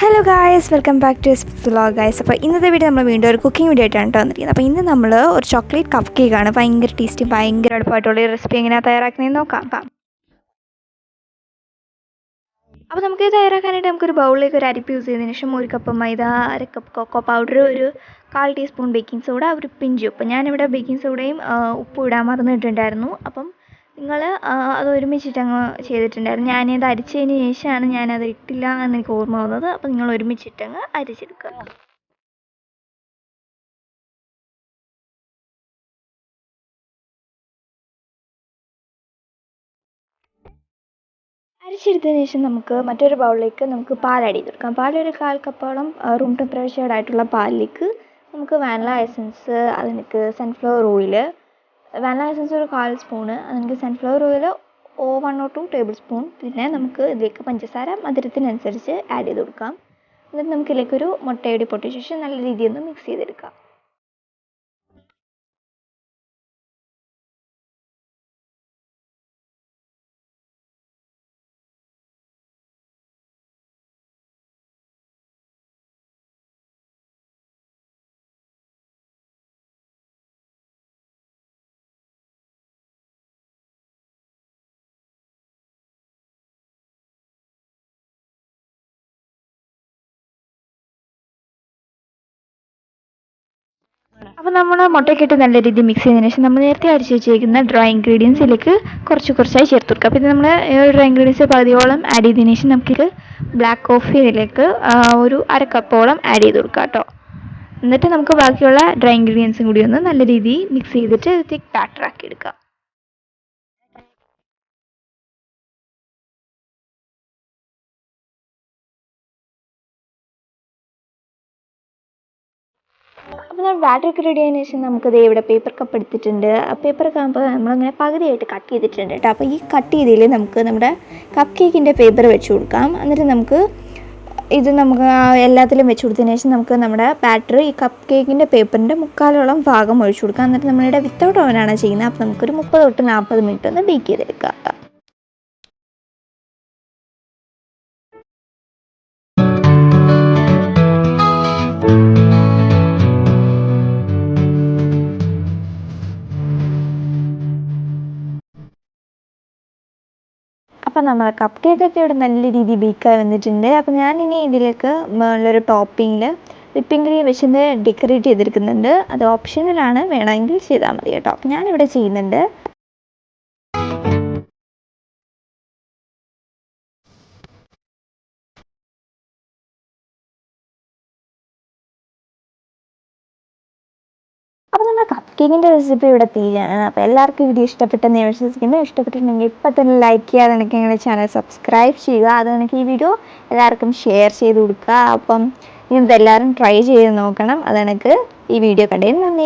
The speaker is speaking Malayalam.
Hello guys, welcome back to vlog guys. അപ്പോൾ ഇന്നത്തെ വീഡിയോ നമ്മൾ വീണ്ടും ഒരു കുക്കിംഗ് വീഡിയോ ആയിട്ടാണ് വന്നിരിക്കുന്നത്. അപ്പോൾ ഇന്ന് നമ്മൾ ഒരു ചോക്ലേറ്റ് കപ്പ് കേക്കാണ്. ഭയങ്കര ടേസ്റ്റി, ഭയങ്കര എളുപ്പമായിട്ടുള്ള ഈ റെസിപ്പി എങ്ങനെയാണ് തയ്യാറാക്കുന്നതെന്ന് നോക്കാം. അപ്പോൾ നമുക്ക് ഇത് തയ്യാറാക്കാനായിട്ട് നമുക്കൊരു ബൗളിലേക്ക് ഒരു അരിപ്പ് യൂസ് ചെയ്തതിന് ശേഷം 1 കപ്പ് മൈദ, 1/2 കപ്പ് കൊക്കോ പൗഡർ, ഒരു 1/4 ടീസ്പൂൺ ബേക്കിംഗ് സോഡ, ഒരു പിഞ്ച് ഉപ്പ്. ഞാനിവിടെ ബേക്കിംഗ് സോഡയും ഉപ്പും ഇടാൻ മറന്നിട്ടുണ്ടായിരുന്നു. അപ്പം നിങ്ങൾ അത് ഒരുമിച്ചിട്ടങ്ങ് ചെയ്തിട്ടുണ്ടായിരുന്നു. ഞാനിത് അരിച്ചതിന് ശേഷമാണ് ഞാനത് ഇട്ടില്ല എന്ന് എനിക്ക് ഓർമ്മ വന്നത്. അപ്പോൾ നിങ്ങൾ ഒരുമിച്ചിട്ടങ്ങ് അരിച്ചെടുക്കുക. അരിച്ചെടുത്തതിന് ശേഷം നമുക്ക് മറ്റൊരു ബൗളിലേക്ക് നമുക്ക് പാൽ ആഡ് ചെയ്ത് കൊടുക്കാം. പാൽ ഒരു 1/4 കപ്പോളം റൂം ടെമ്പറേച്ചർഡ് ആയിട്ടുള്ള പാലിലേക്ക് നമുക്ക് വാനില എസൻസ്, അതിലേക്ക് സൺഫ്ലവർ ഓയിൽ, വാനില എസൻസ് ഒരു 1/4 സ്പൂണ്, അതിലേക്ക് sunflower oil 1 or 2 table spoon. പിന്നെ നമുക്ക് ഇതിലേക്ക് പഞ്ചസാര മധുരത്തിനനുസരിച്ച് ആഡ് ചെയ്ത് കൊടുക്കാം. എന്നിട്ട് നമുക്ക് ഇതിലേക്കൊരു മുട്ടയുടെ പൊട്ടിച്ച ശേഷം നല്ല രീതിയിൽ ഒന്ന് മിക്സ് ചെയ്തെടുക്കാം. അപ്പോൾ നമ്മൾ മുട്ടയൊക്കെ ഇട്ട് നല്ല രീതിയിൽ മിക്സ് ചെയ്തതിന് ശേഷം നമ്മൾ നേരത്തെ അടിച്ച് വെച്ചിരിക്കുന്ന ഡ്രൈ ഇൻഗ്രീഡിയൻസിലേക്ക് കുറച്ചായി ചേർത്ത് കൊടുക്കുക. അപ്പോൾ ഇത് നമ്മൾ ഡ്രൈ ഇൻഗ്രീഡിയൻസ് പകുതിയോളം ആഡ് ചെയ്തതിന് ശേഷം നമുക്ക് ബ്ലാക്ക് കോഫി ഇതിലേക്ക് ഒരു 1/2 കപ്പോളം ആഡ് ചെയ്ത് കൊടുക്കാം കേട്ടോ. എന്നിട്ട് നമുക്ക് ബാക്കിയുള്ള ഡ്രൈ ഇൻഗ്രീഡിയൻസും കൂടി ഒന്ന് നല്ല രീതിയിൽ മിക്സ് ചെയ്തിട്ട് തിക്ക് ബാറ്റർ ആക്കി എടുക്കാം. അപ്പോൾ നമ്മൾ ബാറ്ററൊക്കെ റെഡി ആയതിനു ശേഷം നമുക്കത് ഇവിടെ പേപ്പർ കപ്പ് എടുത്തിട്ടുണ്ട്. ആ പേപ്പർ കപ്പ് നമ്മളിങ്ങനെ പകുതിയായിട്ട് കട്ട് ചെയ്തിട്ടുണ്ട് കേട്ടോ. അപ്പോൾ ഈ കട്ട് ചെയ്തതിൽ നമുക്ക് നമ്മുടെ കപ്പ് കേക്കിൻ്റെ പേപ്പർ വെച്ച് കൊടുക്കാം. എന്നിട്ട് നമുക്ക് എല്ലാത്തിലും വെച്ച് കൊടുത്തതിന് ശേഷം നമുക്ക് നമ്മുടെ ബാറ്റർ ഈ കപ്പ് കേക്കിൻ്റെ പേപ്പറിൻ്റെ 1/4 ഭാഗം ഒഴിച്ചു കൊടുക്കാം. എന്നിട്ട് നമ്മളിവിടെ വിത്തൗട്ട് ഓവനാണ് ചെയ്യുന്നത്. അപ്പോൾ നമുക്കൊരു 30 തൊട്ട് 40 മിനിറ്റ് ഒന്ന് ബേക്ക് ചെയ്തെടുക്കാം. അപ്പോൾ നമ്മൾ കപ്പ് കേക്കൊക്കെ ഇവിടെ നല്ല രീതിയിൽ ബേക്കായി വന്നിട്ടുണ്ട്. അപ്പോൾ ഞാനിനി ഇതിലേക്ക് നല്ലൊരു ടോപ്പിങ്ങിൽ വിപ്പിംഗ് ക്രീം വെച്ചൊന്ന് ഡെക്കറേറ്റ് ചെയ്തെടുക്കുന്നുണ്ട്. അത് ഓപ്ഷനിലാണ്, വേണമെങ്കിൽ ചെയ്താൽ മതി കേട്ടോ. അപ്പോൾ ഞാനിവിടെ ചെയ്യുന്നുണ്ട്. അപ്പോൾ നമ്മുടെ കപ്പ് കേക്കിൻ്റെ റെസിപ്പി ഇവിടെ തീരാണ്. അപ്പോൾ എല്ലാവർക്കും വീഡിയോ ഇഷ്ടപ്പെട്ടെന്ന് ഞാൻ വിശ്വസിക്കുന്നു. ഇഷ്ടപ്പെട്ടിട്ടുണ്ടെങ്കിൽ ഇപ്പം തന്നെ ലൈക്ക് ചെയ്യാതെ എനിക്ക് ഞങ്ങളുടെ ചാനൽ സബ്സ്ക്രൈബ് ചെയ്യുക. അത് എനിക്ക് ഈ വീഡിയോ എല്ലാവർക്കും ഷെയർ ചെയ്ത് കൊടുക്കുക. അപ്പം ഇതെല്ലാവരും ട്രൈ ചെയ്ത് നോക്കണം. അതെനിക്ക് ഈ വീഡിയോ കണ്ടതിന് നന്ദി.